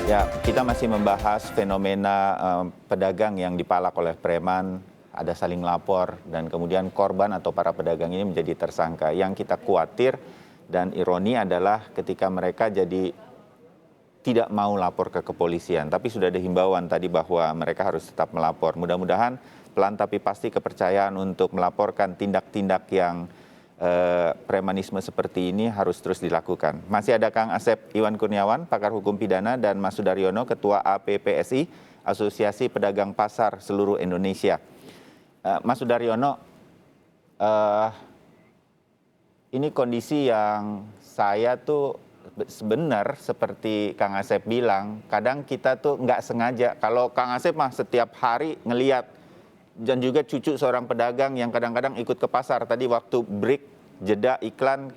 Ya, kita masih membahas fenomena pedagang yang dipalak oleh preman, ada saling lapor, dan kemudian korban atau para pedagang ini menjadi tersangka. Yang kita khawatir dan ironi adalah ketika mereka jadi tidak mau lapor ke kepolisian, tapi sudah ada himbauan tadi bahwa mereka harus tetap melapor. Mudah-mudahan pelan tapi pasti kepercayaan untuk melaporkan tindak-tindak yang premanisme seperti ini harus terus dilakukan. Masih ada Kang Asep Iwan Kurniawan, pakar hukum pidana, dan Mas Sudaryono, Ketua APPSI, Asosiasi Pedagang Pasar Seluruh Indonesia. Mas Sudaryono, ini kondisi yang saya tuh sebenar seperti Kang Asep bilang, kadang kita tuh nggak sengaja. Kalau Kang Asep mah setiap hari ngeliat, dan juga cucu seorang pedagang yang kadang-kadang ikut ke pasar. Tadi waktu break, jeda iklan,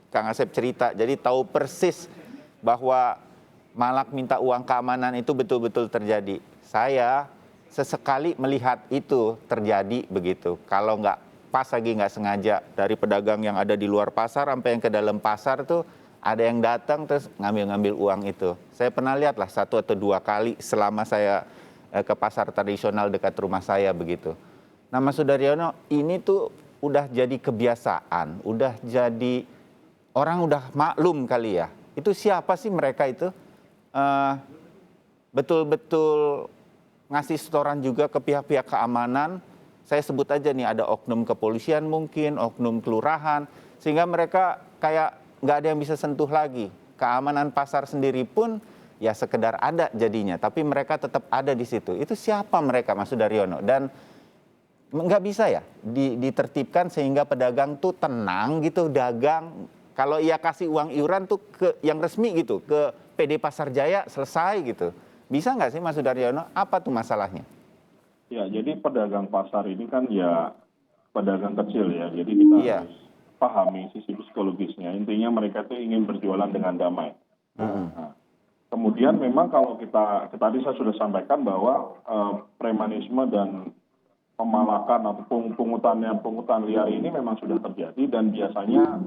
Kang Asep cerita, jadi tahu persis bahwa malak minta uang keamanan itu betul-betul terjadi. Saya sesekali melihat itu terjadi begitu. Kalau nggak pas lagi nggak sengaja, dari pedagang yang ada di luar pasar sampai yang ke dalam pasar tuh ada yang datang terus ngambil-ngambil uang itu. Saya pernah lihat lah 1 atau 2 kali selama saya ke pasar tradisional dekat rumah saya begitu. Nah, Mas Sudaryono, ini tuh udah jadi kebiasaan, udah jadi orang udah maklum kali ya. Itu siapa sih mereka itu? Betul-betul ngasih setoran juga ke pihak-pihak keamanan. Saya sebut aja nih, ada oknum kepolisian mungkin, oknum kelurahan, sehingga mereka kayak nggak ada yang bisa sentuh lagi. Keamanan pasar sendiri pun ya sekedar ada jadinya, tapi mereka tetap ada di situ. Itu siapa mereka, Mas Sudaryono? Dan nggak bisa ya ditertibkan sehingga pedagang tuh tenang gitu dagang. Kalau ia kasih uang iuran tuh ke yang resmi gitu, ke PD Pasar Jaya, selesai gitu. Bisa nggak sih, Mas Sudaryono? Apa tuh masalahnya? Ya, jadi pedagang pasar ini kan ya pedagang kecil ya. Jadi kita Iya. harus pahami sisi psikologisnya. Intinya mereka tuh ingin berjualan dengan damai. Nah, kemudian memang kalau kita tadi saya sudah sampaikan bahwa premanisme dan pemalakan atau pungutan liar ini memang sudah terjadi, dan biasanya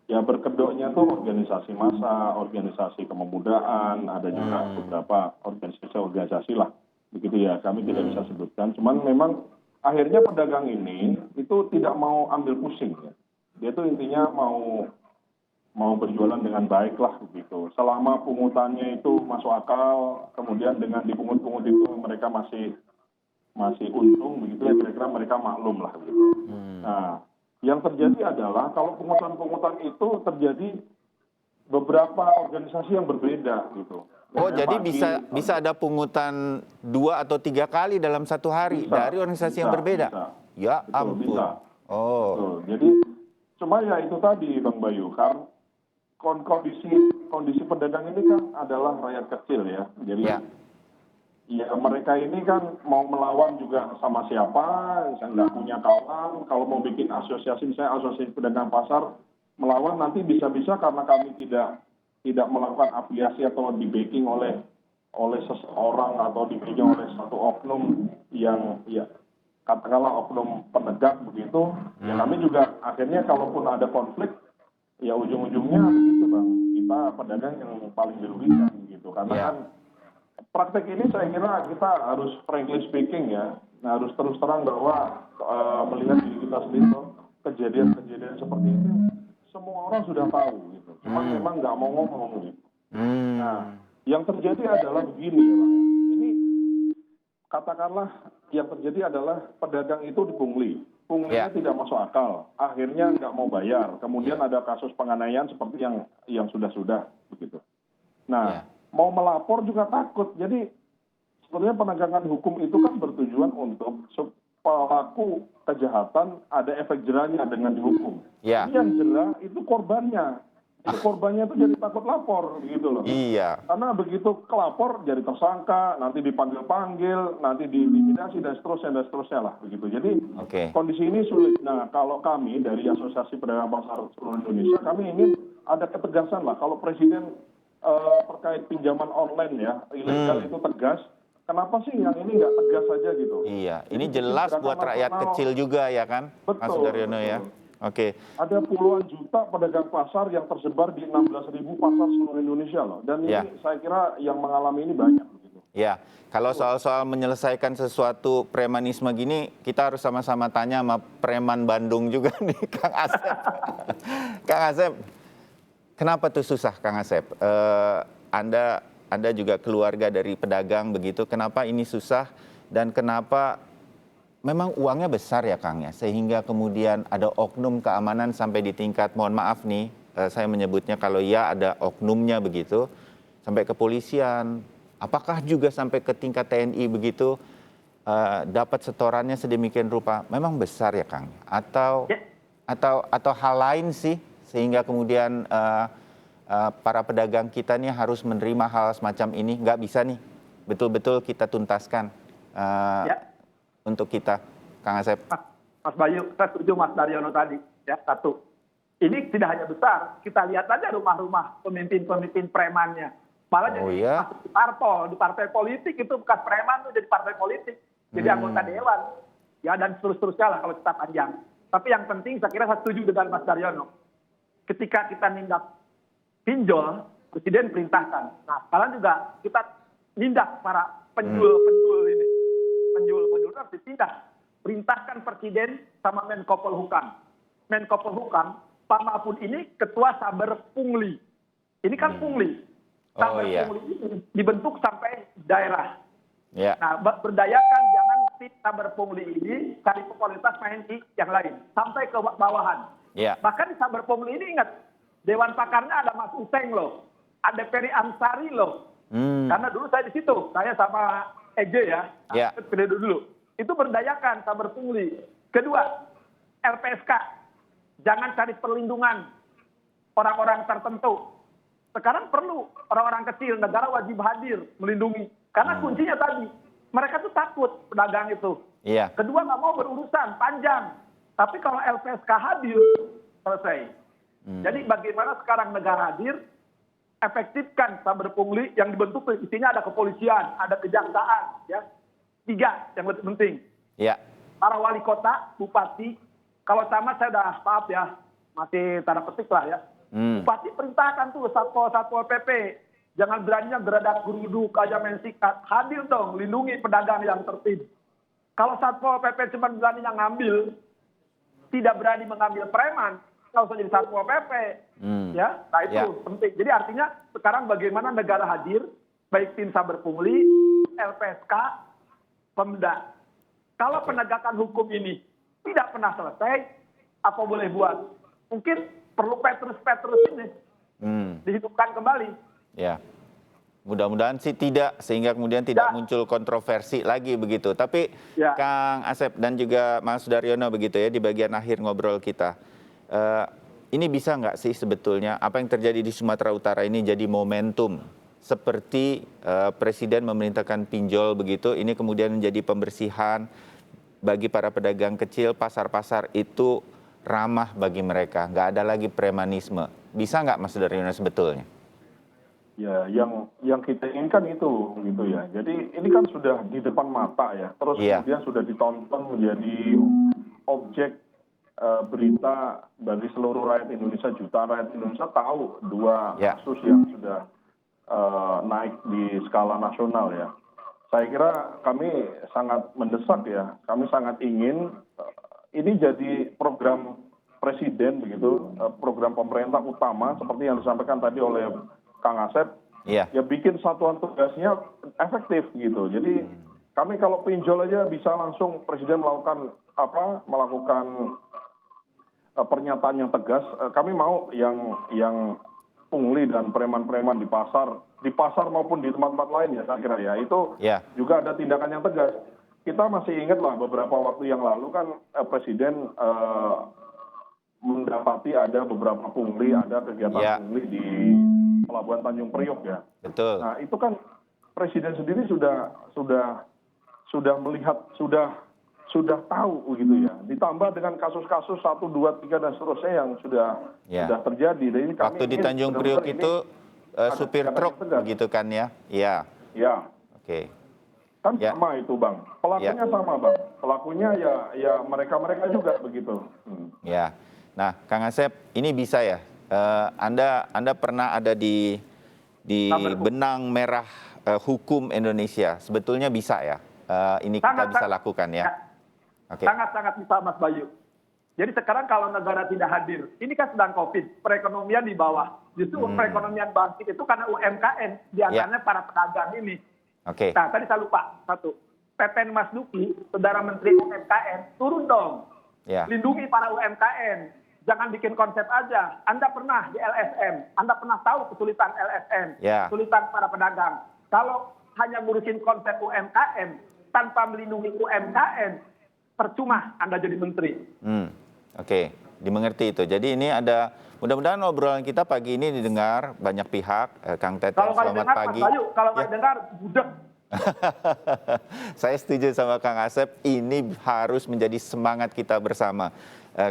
ya berkedoknya tuh organisasi massa, organisasi kepemudaan, ada juga beberapa organisasi lah, begitu ya, kami tidak bisa sebutkan. Cuman memang akhirnya pedagang ini itu tidak mau ambil pusing ya. Dia tuh intinya mau berjualan dengan baik lah begitu. Selama pungutannya itu masuk akal, kemudian dengan dipungut-pungut itu mereka masih untung begitu ya, kira-kira mereka maklum lah gitu. Nah, yang terjadi adalah kalau pungutan-pungutan itu terjadi beberapa organisasi yang berbeda gitu. Oh, jadi bisa ada pungutan 2 atau 3 kali dalam satu hari dari organisasi yang berbeda? Bisa. Ya Betul, ampun. bisa. Oh. Betul. Jadi cuma ya itu tadi Bang Bayu, kan kondisi pedagang ini kan adalah rakyat kecil ya. Jadi ya mereka ini kan mau melawan juga sama siapa, saya nggak punya kawan. Kalau mau bikin asosiasi, misalnya asosiasi pedagang pasar, melawan nanti bisa-bisa karena kami tidak melakukan afiliasi atau di backing oleh seseorang atau di backing oleh satu oknum yang ya katakanlah oknum penegak begitu. Ya kami juga akhirnya kalaupun ada konflik, ya ujung-ujungnya begitu Bang, kita pedagang yang paling dirugikan gitu. Karena kan praktek ini saya kira kita harus frankly speaking ya, harus terus terang bahwa melihat diri kita sendiri, kejadian-kejadian seperti itu semua orang sudah tahu gitu. Cuma memang nggak mau ngomong gitu. Nah, yang terjadi adalah begini ya Bang. Ini katakanlah yang terjadi adalah pedagang itu dipungli. Punglinya tidak masuk akal, akhirnya nggak mau bayar. Kemudian ada kasus penganiayaan seperti yang sudah begitu. Nah, mau melapor juga takut. Jadi sebenarnya penegakan hukum itu kan bertujuan untuk pelaku kejahatan ada efek jerahnya dengan dihukum. Ini yang jerah itu korbannya. Itu korbannya itu jadi takut lapor gitu loh. Iya. Karena begitu kelapor jadi tersangka, nanti dipanggil-panggil, nanti diintimidasi dan seterusnya lah begitu. Jadi kondisi ini sulit. Nah, kalau kami dari Asosiasi Pedagang Pasar Seluruh Indonesia, kami ingin ada ketegasan lah. Kalau Presiden terkait pinjaman online ya, ilegal itu tegas. Kenapa sih yang ini nggak tegas saja gitu? Iya, ini jelas buat rakyat kecil juga ya kan, Mas Sudaryono ya. Oke. Ada puluhan juta pedagang pasar yang tersebar di 16.000 pasar seluruh Indonesia loh. Dan ini Ya. saya kira yang mengalami ini banyak begitu. Ya, kalau soal menyelesaikan sesuatu premanisme gini, kita harus sama-sama tanya sama preman Bandung juga nih, Kang Asep. Kang Asep, kenapa tuh susah, Kang Asep? Anda juga keluarga dari pedagang begitu, kenapa ini susah dan kenapa memang uangnya besar ya, Kang ya, sehingga kemudian ada oknum keamanan sampai di tingkat, mohon maaf nih, saya menyebutnya kalau ya ada oknumnya begitu, sampai kepolisian. Apakah juga sampai ke tingkat TNI begitu dapat setorannya sedemikian rupa? Memang besar ya, Kang? Atau hal lain sih sehingga kemudian para pedagang kita nih harus menerima hal semacam ini? Nggak bisa nih betul-betul kita tuntaskan untuk kita, Kang Asep. Mas Bayu, saya setuju Mas Daryono tadi. Ya, satu. Ini tidak hanya besar, kita lihat aja rumah-rumah pemimpin-pemimpin premannya. Malah jadi masuk di partai politik itu bekas preman tuh jadi partai politik, jadi anggota dewan, ya dan seterusnya lah kalau kita panjang. Tapi yang penting saya kira saya setuju dengan Mas Daryono. Ketika kita nindak pinjol, presiden perintahkan. Nah, sekarang juga kita nindak para penjual ini, penjual harus ditindak. Perintahkan presiden sama Menko Polhukam. Menko Polhukam, Pak Mahfud ini ketua Saber Pungli. Ini kan pungli. Sampai ini dibentuk sampai daerah. Nah, berdayakan jangan si Saber Pungli ini cari popularitas main di yang lain sampai ke bawahan. Bahkan di Saber Pungli ini ingat dewan pakarnya ada Mas Useng loh, ada Ferry Amsari loh. Karena dulu saya di situ, saya sama EJ ya, periode dulu. Itu berdayakan Saber Pungli. Kedua, LPSK jangan cari perlindungan orang-orang tertentu. Sekarang perlu orang-orang kecil, negara wajib hadir, melindungi. Karena kuncinya tadi, mereka tuh takut pedagang itu. Kedua, nggak mau berurusan, panjang. Tapi kalau LPSK hadir, selesai. Jadi bagaimana sekarang negara hadir, efektifkan Saber Pungli yang dibentuk isinya ada kepolisian, ada kejaksaan. Ya. 3 yang lebih penting. Para wali kota, bupati, kalau sama saya udah maaf ya, masih tanda petik lah ya. Bupati perintahkan tuh Satpol PP, jangan beraninya geradak geruduk aja main sikat, hadir dong, lindungi pedagang yang tertib. Kalau Satpol PP cuma beraninya ngambil, tidak berani mengambil preman, nggak usah jadi Satpol PP, ya, nah itu penting. Jadi artinya sekarang bagaimana negara hadir, baik tim Saber Pungli, LPSK, Pemda. Kalau penegakan hukum ini tidak pernah selesai, apa boleh buat? Mungkin perlu Petrus ini dihidupkan kembali. Ya, mudah-mudahan sih tidak, sehingga kemudian tidak muncul kontroversi lagi begitu. Tapi Kang Asep dan juga Mas Daryono begitu ya di bagian akhir ngobrol kita. Ini bisa nggak sih sebetulnya apa yang terjadi di Sumatera Utara ini jadi momentum seperti Presiden memerintahkan pinjol begitu, ini kemudian menjadi pembersihan bagi para pedagang kecil, pasar-pasar itu ramah bagi mereka, nggak ada lagi premanisme. Bisa nggak Mas Daryono sebetulnya? Ya, yang kita inginkan itu, gitu ya. Jadi ini kan sudah di depan mata ya, terus kemudian sudah ditonton menjadi objek berita bagi seluruh rakyat Indonesia, jutaan rakyat Indonesia tahu 2 kasus yang sudah naik di skala nasional ya. Saya kira kami sangat mendesak ya, kami sangat ingin ini jadi program presiden begitu, program pemerintah utama seperti yang disampaikan tadi oleh Kang Asep, ya bikin satuan tugasnya efektif gitu. Jadi kami kalau pinjol aja bisa langsung presiden melakukan pernyataan yang tegas. Kami mau yang pungli dan preman-preman di pasar maupun di tempat-tempat lain ya saya kira ya, itu juga ada tindakan yang tegas. Kita masih ingat lah beberapa waktu yang lalu kan presiden mendapati ada beberapa pungli, ada kegiatan pungli di Pelabuhan Tanjung Priok ya. Betul. Nah itu kan presiden sendiri sudah melihat, sudah tahu gitu ya. Ditambah dengan kasus-kasus 1, 2, 3 dan seterusnya yang sudah terjadi. Dan ini waktu di Tanjung Priok itu supir truk begitu kan ya? Iya. Oke. Kan sama itu Bang, pelakunya sama Bang, pelakunya ya mereka juga begitu. Ya, Nah, Kang Asep, ini bisa ya? Anda pernah ada di benang merah hukum Indonesia. Sebetulnya bisa ya? Ini kita bisa lakukan ya? Sangat-sangat bisa, Mas Bayu. Jadi sekarang kalau negara tidak hadir, ini kan sedang COVID, perekonomian di bawah. Justru perekonomian bangkit itu karena UMKM, di antaranya para pedagang ini. Nah, tadi saya lupa satu. Teten Mas Duki, Saudara Menteri UMKM, turun dong. Lindungi para UMKM. Jangan bikin konsep aja. Anda pernah di LSM, Anda pernah tahu kesulitan LSM, kesulitan para pedagang. Kalau hanya ngurusin konsep UMKM, tanpa melindungi UMKM, percuma Anda jadi menteri. Oke, dimengerti itu. Jadi ini ada, mudah-mudahan obrolan kita pagi ini didengar banyak pihak. Kang Teten, selamat pagi. Kalau nggak dengar, budek. Saya setuju sama Kang Asep, ini harus menjadi semangat kita bersama.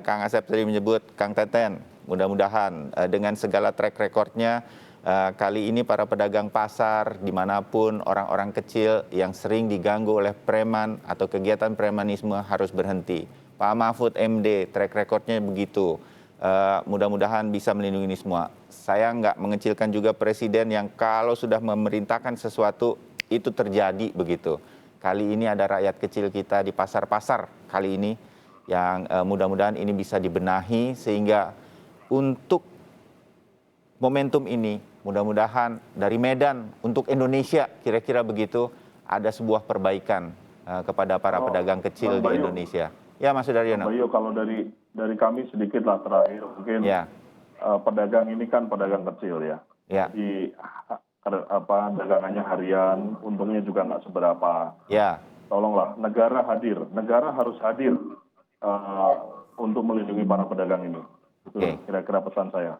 Kang Asep tadi menyebut, Kang Teten, mudah-mudahan dengan segala track recordnya, kali ini para pedagang pasar dimanapun orang-orang kecil yang sering diganggu oleh preman atau kegiatan premanisme harus berhenti. Pak Mahfud MD, track recordnya begitu. Mudah-mudahan bisa melindungi ini semua. Saya nggak mengecilkan juga presiden yang kalau sudah memerintahkan sesuatu itu terjadi begitu. Kali ini ada rakyat kecil kita di pasar-pasar kali ini yang mudah-mudahan ini bisa dibenahi sehingga untuk momentum ini mudah-mudahan dari Medan untuk Indonesia kira-kira begitu ada sebuah perbaikan kepada para pedagang kecil di Indonesia. Ya, Mas Sudaryono. Bayu, kalau dari kami sedikit lah terakhir, mungkin pedagang ini kan pedagang kecil ya. Jadi dagangannya harian, untungnya juga nggak seberapa. Tolonglah, negara hadir, negara harus hadir untuk melindungi para pedagang ini. Itu kira-kira pesan saya.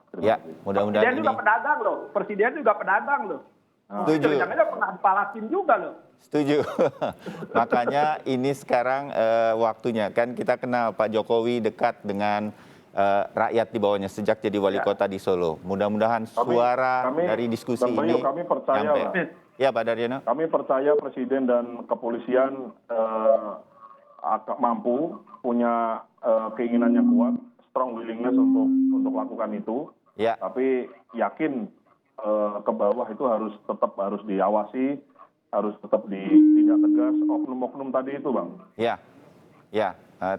Mudah-mudahan Presiden juga pedagang loh, Presiden juga pedagang loh. Setuju. Jangan-jangan pernah dipalakin juga loh. Setuju. Makanya ini sekarang waktunya. Kan kita kenal Pak Jokowi dekat dengan rakyat di bawahnya sejak jadi wali kota di Solo. Mudah-mudahan suara dari diskusi ini kami percaya nyampe. Ya, Pak Daryono. Kami percaya Presiden dan kepolisian mampu, punya keinginan yang kuat, strong willingness untuk lakukan itu. Tapi yakin ke bawah itu tetap harus diawasi, harus tetap ditindak tegas oknum-oknum tadi itu, Bang.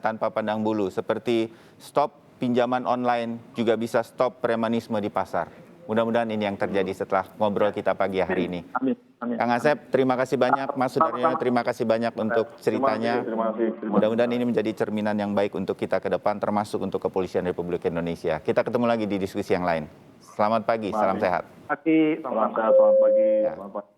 Tanpa pandang bulu. Seperti stop pinjaman online, juga bisa stop premanisme di pasar. Mudah-mudahan ini yang terjadi setelah ngobrol kita pagi hari ini. Amin. Kang Asep, terima kasih banyak. Mas Sudaryono, terima kasih banyak untuk ceritanya. Terima kasih. Mudah-mudahan ini menjadi cerminan yang baik untuk kita ke depan, termasuk untuk Kepolisian Republik Indonesia. Kita ketemu lagi di diskusi yang lain. Selamat pagi, salam sehat. Salam sehat, selamat pagi. Selamat pagi.